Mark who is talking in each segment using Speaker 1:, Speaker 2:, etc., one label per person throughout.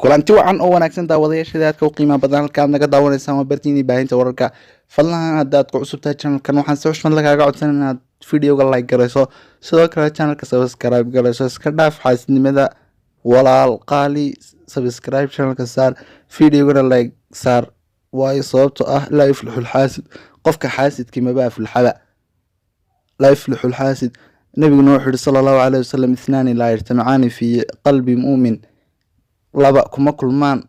Speaker 1: kulanti wacan oo wanaagsan daawadayaasha aadka u qiimaha badan halka aad naga daawanaysaan waa bartiinii baahinta wararka fadlan haddaad ku cusub tahay channelkan waxaan si xushmad lagaaga codsan inaad videoga like garayso sidoo kale channelka subscribe garayso iska dhaaf xaasidnimada walaal qaali subscribe channelka saar videogana like saar waayo sababtoo ah laa yuflixul xaasid qofka xaasidkii maba aflaxaba laa yuflixul xaasid nabiguna wuxuu yidhi sala allahu calayhi wasalam ithnaani laa yajtamicaani fii qalbi mu'min laba kuma kulmaan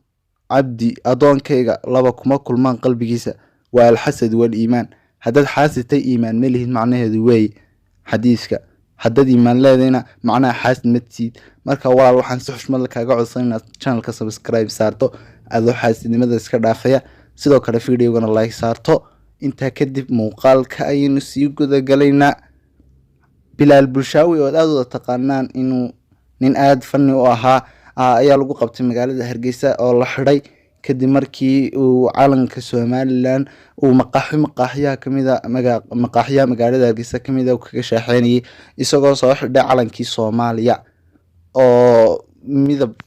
Speaker 1: cabdi adoonkayga laba kuma kulmaan qalbigiisa waa alxasad waliimaan haddaad xaasidtay iimaan ma lihid macnaheedu weeye xadiiska haddaad iimaan leedayna macnaha xaasid ma tiid marka walaal waxaan si xushmad kaaga codsan inaad channelka subscribe saarto adoo xaasidnimada iska dhaafaya sidoo kale videogana like saarto intaa kadib muuqaalka ayaynu sii gudagalaynaa bilaal bulshaawi oo aad wada taqaanaan inuu nin aad fanni u ahaa ayaa lagu qabtay magaalada Hargeysa oo la xiray kadib markii uu calanka Soomaaliland uu maqaaxiyaha kamida magaalada Hargeysa kamida kaga shaaxeynayay isagoo soo xidhay calankii Soomaaliya oo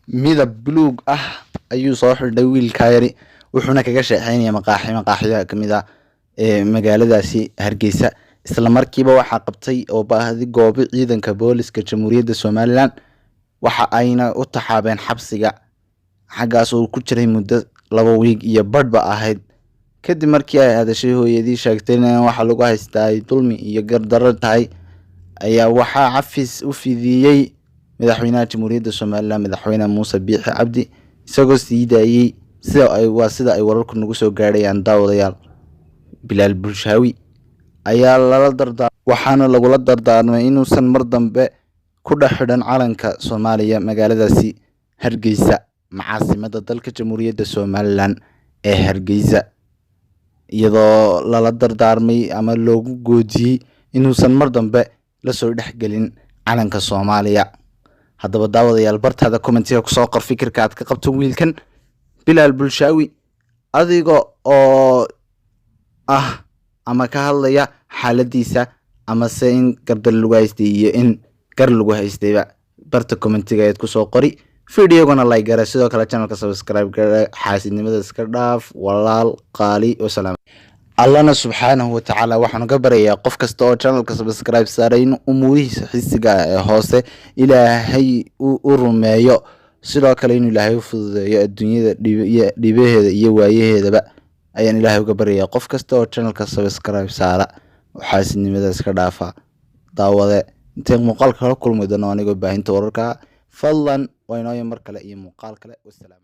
Speaker 1: midab buluug ah ayuu soo xidhay wiilka yari wuxuuna kaga shaaxeynayay maqaaxiyaha kamida magaaladaasi Hargeysa isla markiiba waxa qabtay oo baahdi goobo ciidanka booliska Jamhuuriyadda Soomaaliland waxa ayna u taxaabeen xabsiga xagaas oo ku jiray muddo 2 week iyo badhba ahayd kadib markii ay hadashay hooyadii sheegtay in waxa lagu haystay dulmi iyo gardarro tahay ayaa waxa cafis u fidiyay madaxweynaha Jamhuuriyadda Soomaaliland madaxweyne Muuse Biixi Cabdi isagoo siidayay sida ay wararku nagu soo gaarayaan daawadayaal bilaal bulshaawi ayaa waxaana lagula dardaarmay inuusan mar dambe ku dhaxidhan calanka Soomaaliya magaaladaasi Hargeysa macaasimada dalka Jamhuuriyadda Soomaaliland ee Hargeysa iyadoo lala dardaarmay ama loogu goodiyay inuusan mar dambe la soo dhaxgelin calanka Soomaaliya haddaba daawadayaal bartaada commentiga ku soo qor fikirka aad ka qabto wiilkan bilaal bulshaawi adiga oo ama ka hadlaya xaaladiisa ama se in gardar lagu haystay iyo in gar lagu haystayba barta commentiga ayaad ku soo qori videogana like gara sidoo kale channelka subscribe gara xaasidnimada iska dhaaf walaal qaali oo salaam Allahna subhanahu wa ta'ala waxaan uga barayaa qof kasta oo channelka subscribe saaray in umuurihiisa xisiga ee hoose Ilaahay u rumeeyo sidoo kale in Ilaahay u fududeeyo adduunyada dhibaheeda iyo waayaheedaba ayaan Ilaahay uga barayaa qof kasta oo channelka subscribe saara xaasidnimada iska dhaafa daawade inta muuqaalka kala kulmay doona anigoo baahinta wararka fadlan waa inoo mar kale iyo muuqaal kale wasalaam